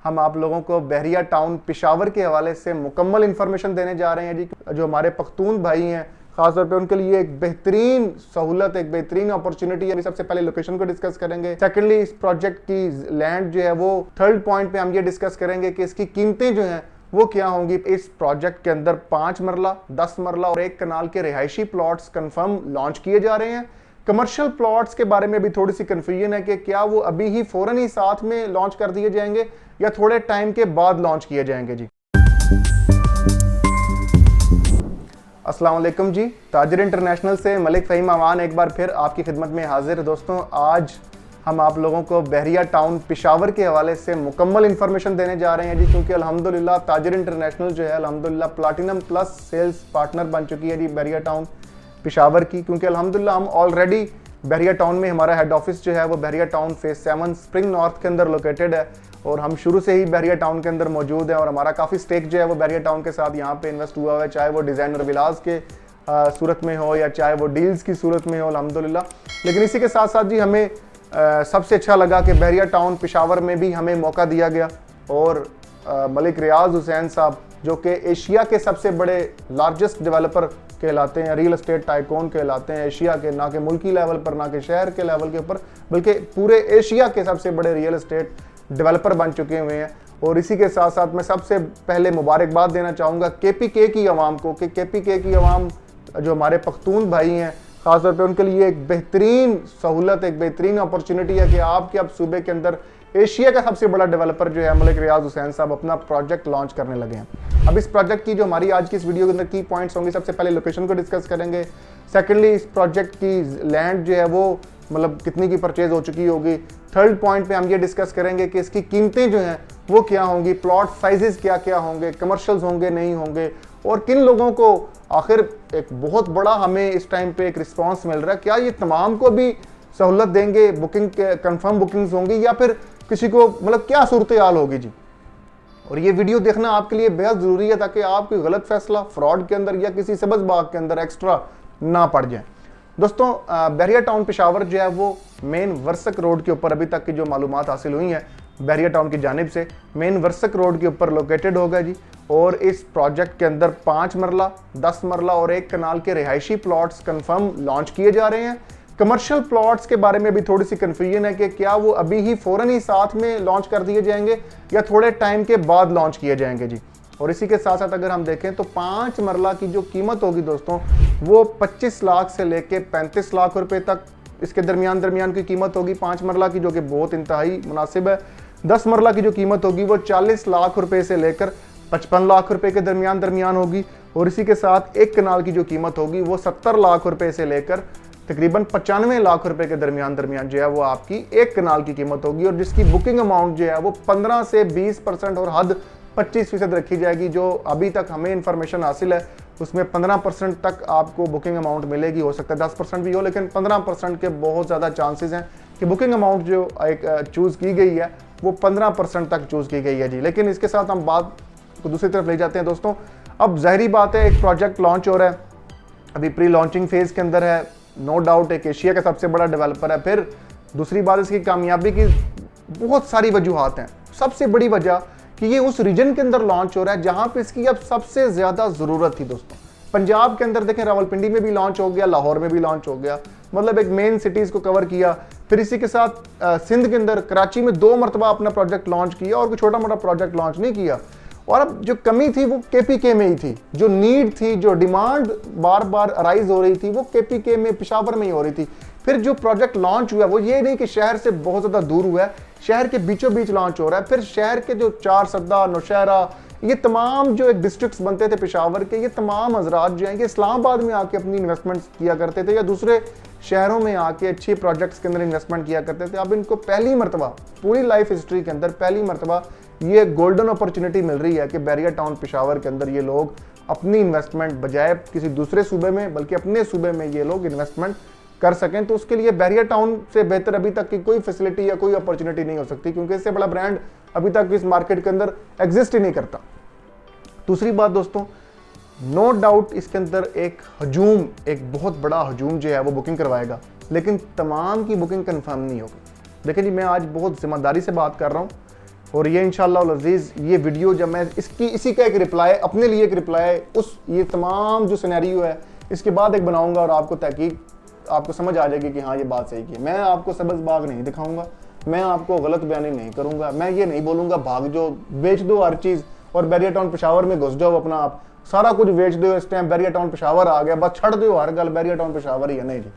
हम आप लोगों को बहरिया टाउन पेशावर के हवाले से मुकम्मल इन्फॉर्मेशन देने जा रहे हैं जी। जो हमारे पख्तून भाई हैं खासतौर पे उनके लिए एक बेहतरीन सहूलत, एक बेहतरीन अपॉर्चुनिटी है। सबसे पहले लोकेशन को डिस्कस करेंगे। सेकेंडली इस प्रोजेक्ट की लैंड जो है वो थर्ड पॉइंट पे हम ये डिस्कस करेंगे कि इसकी कीमतें जो हैं वो क्या होंगी। इस प्रोजेक्ट के अंदर 5 मरला, 10 मरला और 1 कनाल के रिहायशी प्लॉट्स कंफर्म लॉन्च किए जा रहे हैं। कमर्शियल प्लॉट्स के बारे में भी थोड़ी सी कंफ्यूजन है कि क्या वो अभी ही फौरन ही साथ में लॉन्च कर दिए जाएंगे या थोड़े टाइम के बाद लॉन्च किए जाएंगे जी। अस्सलाम वालेकुम जी। ताजिर इंटरनेशनल से मलिक फ़हीम अमान एक बार फिर आपकी खिदमत में हाजिर। दोस्तों, आज हम आप लोगों को बहरिया टाउन पेशावर के हवाले से मुकम्मल इन्फॉर्मेशन देने जा रहे हैं जी, क्योंकि अल्हम्दुलिल्लाह ताजिर इंटरनेशनल जो है अल्हम्दुलिल्लाह प्लाटिनम प्लस सेल्स पार्टनर बन चुकी है जी बहरिया टाउन पेशावर की। क्योंकि अल्हम्दुलिल्लाह हम ऑलरेडी बहरिया टाउन में हमारा हेड ऑफिस जो है वो बहरिया टाउन फेज 7 स्प्रिंग नॉर्थ के अंदर लोकेटेड है और हम शुरू से ही बहरिया टाउन के अंदर मौजूद है और हमारा काफ़ी स्टेक जो है वो बहरिया टाउन के साथ यहाँ पे इन्वेस्ट हुआ हुआ है, चाहे वो डिज़ाइनर विलास के सूरत में हो या चाहे वो डील्स की सूरत में हो अल्हम्दुलिल्लाह। लेकिन इसी के साथ साथ जी हमें सबसे अच्छा लगा कि बहरिया टाउन पेशावर में भी हमें मौका दिया गया और मलिक रियाज हुसैन साहब जो कि एशिया के सबसे बड़े लार्जेस्ट डेवलपर कहलाते हैं, रियल एस्टेट टाइकून कहलाते हैं एशिया के, ना कि मुल्की लेवल पर, ना कि शहर के लेवल के ऊपर, बल्कि पूरे एशिया के सबसे बड़े रियल एस्टेट डेवलपर बन चुके हुए हैं। और इसी के साथ साथ मैं सबसे पहले मुबारकबाद देना चाहूँगा KPK की आवाम को कि KPK की आवाम जो हमारे पख्तून भाई हैं खासतौर पे उनके लिए एक बेहतरीन सहूलत, एक बेहतरीन अपॉर्चुनिटी है कि आपके अब सूबे के अंदर एशिया का सबसे बड़ा डेवलपर जो है मलिक रियाज हुसैन साहब अपना प्रोजेक्ट लॉन्च करने लगे हैं। अब इस प्रोजेक्ट की जो हमारी आज की इस वीडियो के अंदर की पॉइंट्स होंगे, सबसे पहले लोकेशन को डिस्कस करेंगे। सेकेंडली इस प्रोजेक्ट की लैंड जो है वो मतलब कितनी की परचेज हो चुकी होगी। थर्ड पॉइंट पे हम ये डिस्कस करेंगे कि इसकी कीमतें जो हैं वो क्या होंगी, प्लॉट साइजेस क्या क्या होंगे, कमर्शियल्स होंगे नहीं होंगे और किन लोगों को आखिर एक बहुत बड़ा हमें इस टाइम पे एक रिस्पांस मिल रहा है, क्या ये तमाम को भी सहूलत देंगे, बुकिंग कंफर्म बुकिंग्स होंगी या फिर किसी को मतलब क्या सूरत हाल होगी जी। और ये वीडियो देखना आपके लिए बेहद ज़रूरी है ताकि आप कोई गलत फैसला फ्रॉड के अंदर या किसी सब्ज़ बाग के अंदर एक्स्ट्रा ना पड़ जाए। दोस्तों, बहरिया टाउन पेशावर जो है वो मेन वर्सक रोड के ऊपर अभी तक की जो मालूमात हासिल हुई हैं बहरिया टाउन की जानिब से मेन वर्सक रोड के ऊपर लोकेटेड होगा जी। और इस प्रोजेक्ट के अंदर 5 मरला, 10 मरला और 1 कनाल के रिहायशी प्लॉट्स कंफर्म लॉन्च किए जा रहे हैं। कमर्शियल प्लॉट्स के बारे में भी थोड़ी सी कंफ्यूजन है कि क्या वो अभी ही फौरन ही साथ में लॉन्च कर दिए जाएंगे या थोड़े टाइम के बाद लॉन्च किए जाएंगे जी। और इसी के साथ साथ अगर हम देखें तो 5 मरला की जो कीमत होगी दोस्तों वो 25 लाख से लेके 35 लाख रुपए तक इसके दरमियान की कीमत होगी 5 मरला की, जो कि बहुत इंतहाई मुनासिब है। 10 मरला की जो कीमत होगी वो 40 लाख रुपए से लेकर 55 लाख रुपए के दरमियान होगी। और इसी के साथ 1 कनाल की जो कीमत होगी वो 70 लाख रुपए से लेकर तकरीबन 95 लाख रुपए के दरमियान जो है वो आपकी 1 कनाल की कीमत होगी और जिसकी बुकिंग अमाउंट जो है वो 15 से 20% और हद 25% रखी जाएगी। जो अभी तक हमें इंफॉर्मेशन हासिल है उसमें 15% तक आपको बुकिंग अमाउंट मिलेगी, हो सकता है 10% भी हो, लेकिन 15% के बहुत ज़्यादा चांसेस हैं कि बुकिंग अमाउंट जो एक चूज़ की गई है वो 15% तक चूज़ की गई है जी। लेकिन इसके साथ हम बात को दूसरी तरफ ले जाते हैं दोस्तों। अब ज़ाहिरी बात है एक प्रोजेक्ट लॉन्च हो रहा है, अभी प्री लॉन्चिंग फेज़ के अंदर है, नो डाउट एक एशिया का सबसे बड़ा डेवलपर है। फिर दूसरी बात इसकी कामयाबी की बहुत सारी वजूहात हैं। सबसे बड़ी वजह कि ये उस रीजन के अंदर लॉन्च हो रहा है जहां पे इसकी अब सबसे ज़्यादा ज़रूरत थी दोस्तों। पंजाब के अंदर देखें, रावलपिंडी में भी लॉन्च हो गया, लाहौर में भी लॉन्च हो गया, मतलब एक मेन सिटीज़ को कवर किया। फिर इसी के साथ सिंध के अंदर कराची में 2 मरतबा अपना प्रोजेक्ट लॉन्च किया और कोई छोटा मोटा प्रोजेक्ट लॉन्च नहीं किया। और अब जो कमी थी वो KPK में ही थी, जो नीड थी, जो डिमांड बार बार अराइज हो रही थी वो KPK में पेशावर में ही हो रही थी। फिर जो प्रोजेक्ट लॉन्च हुआ वो ये नहीं कि शहर से बहुत ज़्यादा दूर हुआ है, शहर के बीचों बीच लॉन्च हो रहा है। फिर शहर के जो 4 सद्दा, नौशहरा, ये तमाम जो एक डिस्ट्रिक्ट्स बनते थे पेशावर के, ये तमाम हजरात जो हैं ये इस्लामाबाद में आके अपनी इन्वेस्टमेंट्स किया करते थे या दूसरे शहरों में आके अच्छे प्रोजेक्ट्स के अंदर इन्वेस्टमेंट किया करते थे। अब इनको पहली मरतबा पूरी लाइफ हिस्ट्री के अंदर पहली मरतबा ये गोल्डन अपॉर्चुनिटी मिल रही है कि बहरिया टाउन पेशावर के अंदर ये लोग अपनी इन्वेस्टमेंट बजाय किसी दूसरे सूबे में बल्कि अपने सूबे में ये लोग इन्वेस्टमेंट कर सकें। तो उसके लिए बहरिया टाउन से बेहतर अभी तक की कोई फैसिलिटी या कोई अपॉर्चुनिटी नहीं हो सकती, क्योंकि इससे बड़ा ब्रांड अभी तक इस मार्केट के अंदर एग्जिस्ट ही नहीं करता। दूसरी बात दोस्तों, नो डाउट इसके अंदर एक हजूम, एक बहुत बड़ा हजूम जो है वो बुकिंग करवाएगा, लेकिन तमाम की बुकिंग कंफर्म नहीं होगी। देखिए जी, मैं आज बहुत जिम्मेदारी से बात कर रहा हूँ और ये इंशाल्लाह अजीज़ ये वीडियो जब मैं इसी का एक रिप्लाई, अपने लिए एक रिप्लाई उस ये तमाम जो सिनेरियो है इसके बाद एक बनाऊंगा और आपको तहकीक आपको समझ आ जाएगी कि हाँ ये बात सही की। मैं आपको सबज बाग नहीं दिखाऊंगा, मैं आपको गलत बयानी नहीं करूंगा, मैं ये नहीं बोलूंगा भाग जो बेच दो हर चीज़ और बैरिया टाउन पेशावर में घुस जाओ, अपना आप सारा कुछ बेच दो, इस टाइम बैरिया टाउन पेशावर आ गया बस छड़ दो हर गल बैरिया टाउन पेशावर ही है। नहीं जी,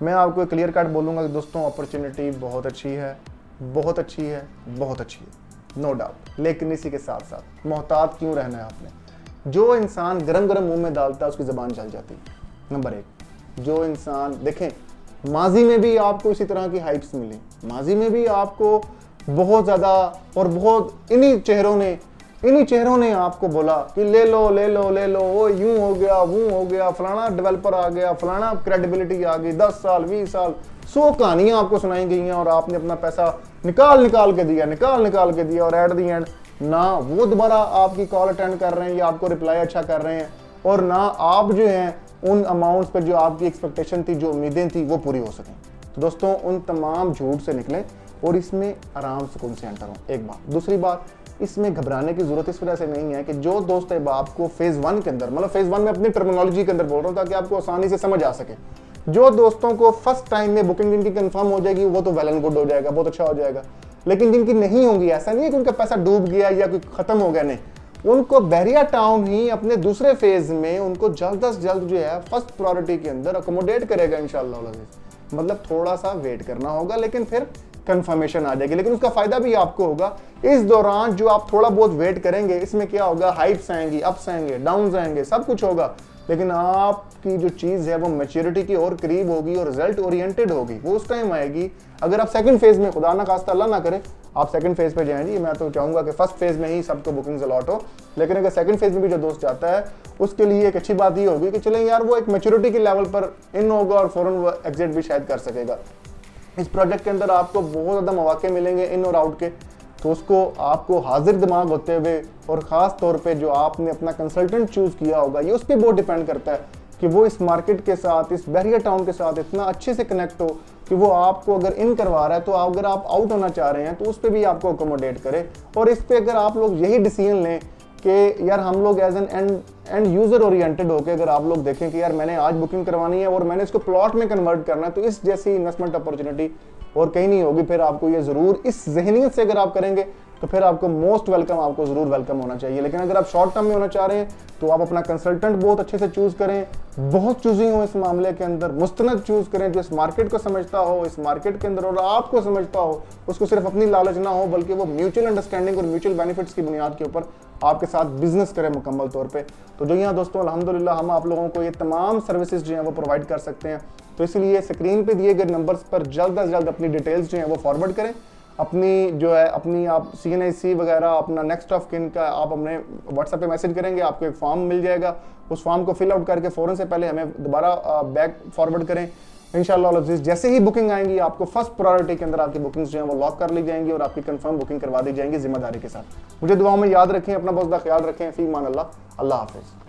मैं आपको क्लियर कट बोलूँगा कि दोस्तों अपॉर्चुनिटी बहुत अच्छी है, बहुत अच्छी है, बहुत अच्छी है, नो डाउट। लेकिन इसी के साथ साथ मोहतात क्यों रहना है आपने। जो इंसान गरम गरम मुंह में डालता है उसकी ज़बान चल जाती है। नंबर एक, जो इंसान देखें माजी में भी आपको इसी तरह की हाइप्स मिली, माजी में भी आपको बहुत ज़्यादा और बहुत इन्हीं चेहरों ने आपको बोला कि ले लो ले लो ले लो, वो यूं हो गया वो हो गया, फलाना डेवलपर आ गया, फलाना क्रेडिबिलिटी आ गई, 10 साल 20 साल 100 कहानियां आपको सुनाई गई हैं और आपने अपना पैसा निकाल के दिया और एट दी एंड ना वो दोबारा आपकी कॉल अटेंड कर रहे हैं या आपको रिप्लाई अच्छा कर रहे हैं और ना आप जो हैं उन अमाउंट्स पर जो आपकी एक्सपेक्टेशन थी, जो उम्मीदें थी वो पूरी हो सकें। तो दोस्तों उन तमाम झूठ से निकलें और इसमें आराम सुकून से एंटर हो। एक बात। दूसरी बात, इसमें घबराने की जरूरत इस वजह से नहीं है कि जो दोस्त है आपको फेज 1 के अंदर, मतलब फेज 1 में अपनी टर्मिनोलॉजी के अंदर बोल रहा हूँ ताकि आपको आसानी से समझ आ सके, जो दोस्तों को फर्स्ट टाइम में बुकिंग जिनकी कंफर्म हो जाएगी वो तो वेल एंड गुड हो जाएगा, बहुत अच्छा हो जाएगा। लेकिन जिनकी नहीं होंगी, ऐसा नहीं है कि उनका पैसा डूब गया या कोई खत्म हो गया, नहीं, उनको बैरिया टाउन ही अपने दूसरे फेज में उनको जल्द से जल्द जो है फर्स्ट प्रायोरिटी के अंदर अकोमोडेट करेगा इंशाल्लाह। मतलब थोड़ा सा वेट करना होगा लेकिन फिर कंफर्मेशन आ जाएगी, लेकिन उसका फायदा भी आपको होगा। इस दौरान जो आप थोड़ा बहुत वेट करेंगे इसमें क्या होगा, हाइप्स आएंगी, अप्स आएंगे, डाउन्स आएंगे, सब कुछ होगा, लेकिन आपकी जो चीज़ है वो मैच्योरिटी की और करीब होगी और रिजल्ट ओरिएंटेड होगी। वो उस टाइम आएगी अगर आप सेकंड फेज में, खुदा ना खास्ता अल्लाह ना करे आप सेकंड फेज पे जाएं जी, मैं तो चाहूंगा कि फर्स्ट फेज में ही सबको बुकिंग्स अलॉट हो, लेकिन अगर सेकंड फेज में भी जो दोस्त जाता है उसके लिए एक अच्छी बात ये होगी कि चलें यार वो एक मैच्योरिटी के लेवल पर इन होगा और फौरन एग्जिट भी शायद कर सकेगा। इस प्रोजेक्ट के अंदर आपको बहुत ज़्यादा मौके मिलेंगे इन और आउट के, तो उसको आपको हाजिर दिमाग होते हुए और ख़ास तौर पे जो आपने अपना कंसल्टेंट चूज़ किया होगा ये उस पर बहुत डिपेंड करता है कि वो इस मार्केट के साथ, इस बैरिया टाउन के साथ इतना अच्छे से कनेक्ट हो कि वो आपको अगर इन करवा रहा है तो अगर आप आउट होना चाह रहे हैं तो उस पर भी आपको अकोमोडेट करे। और इस पर अगर आप लोग यही डिसीजन लें कि यार हम लोग as an end user oriented होकर अगर आप लोग देखें कि यार मैंने आज बुकिंग करवानी है और मैंने इसको प्लॉट में कन्वर्ट करना है, तो इस जैसी इन्वेस्टमेंट अपॉर्चुनिटी और कहीं नहीं होगी। फिर आपको ये ज़रूर इस जहनीत से अगर आप करेंगे तो फिर आपको मोस्ट वेलकम, आपको ज़रूर वेलकम होना चाहिए। लेकिन अगर आप शॉर्ट टर्म में होना चाह रहे हैं तो आप अपना कंसल्टेंट बहुत अच्छे से चूज़ करें, बहुत चूजिंग हो इस मामले के अंदर, मुस्तनद चूज़ करें जो इस मार्केट को समझता हो, इस मार्केट के अंदर और आपको समझता हो, उसको सिर्फ अपनी लालच ना हो बल्कि वो म्यूचुअल अंडरस्टैंडिंग और म्यूचुअल बेनिफिट्स की बुनियाद के ऊपर आपके साथ बिजनेस करें मुकम्मल तौर पे। तो जो यहाँ दोस्तों अल्हम्दुलिल्लाह हम आप लोगों को ये तमाम सर्विसेज जो हैं वो प्रोवाइड कर सकते हैं। तो इसलिए स्क्रीन पे दिए गए नंबर्स पर जल्द से जल्द अपनी डिटेल्स जो हैं वो फॉरवर्ड करें, अपनी जो है अपनी आप CNIC वगैरह अपना नेक्स्ट ऑफ किन का आप अपने व्हाट्सएप पे मैसेज करेंगे, आपको एक फॉर्म मिल जाएगा, उस फॉर्म को फिल आउट करके फ़ौरन से पहले हमें दोबारा बैक फॉरवर्ड करें। इंशाअल्लाह अज़ीज़ जैसे ही बुकिंग आएंगी आपको फर्स्ट प्रायोरिटी के अंदर आपकी बुकिंग्स जो हैं वो लॉक कर ली जाएंगी और आपकी कंफर्म बुकिंग करवा दी जाएंगी जिम्मेदारी के साथ। मुझे दुआओं में याद रखें, अपना बहुत ज़्यादा ख्याल रखें। फ़ी मान अल्लाह, अल्लाह हाफ़िज़।